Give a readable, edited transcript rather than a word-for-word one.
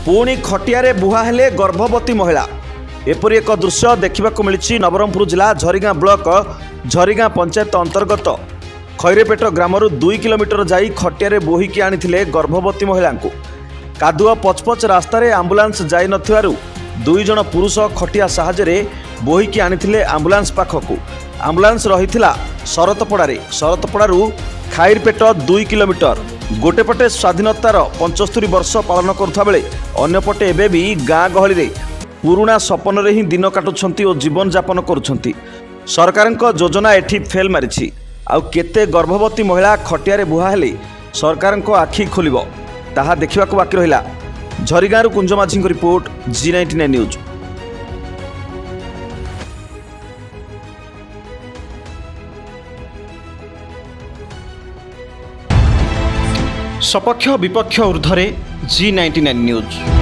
पुणी खटियारे बुहा हेले गर्भवती महिला। एपरी एक दृश्य देखा मिली नवरंगपुर जिला झरीगाँ ब्लॉक झरीगाँ पंचायत अंतर्गत खैरेपेट ग्रामर 2 किलोमीटर जाई खटियारे बोहिकी आनी गर्भवती महिला को। कादुआ पचपच रास्तार आंबुलांस जाई नथिबारु 2 जन पुरुष खटिया साहाय्य बोहिकी आनी आंबुलांस पाखकू। आंबुलांस रही शरतपड़ारू खैरेपेट 2 किलोमीटर। गोटे पटे स्वाधीनतार 75 वर्ष पालन करुवा बेले अन्यपटे एबे भी गाँ गहली रे पुराना सपन रे ही दिन काटुछंती और जीवन यापन करुछंती। सरकारक योजना एठी फेल मारिछि। आउ केते गर्भवती महिला खटियारे बुहा हेले सरकारक आखि खोलिबो ताहा देखिबाक बाकी रहिला। झरीगाँरू कुंज माझी रिपोर्ट, G99 न्यूज। सपक्ष विपक्ष ऊर्ध्वे G99 न्यूज।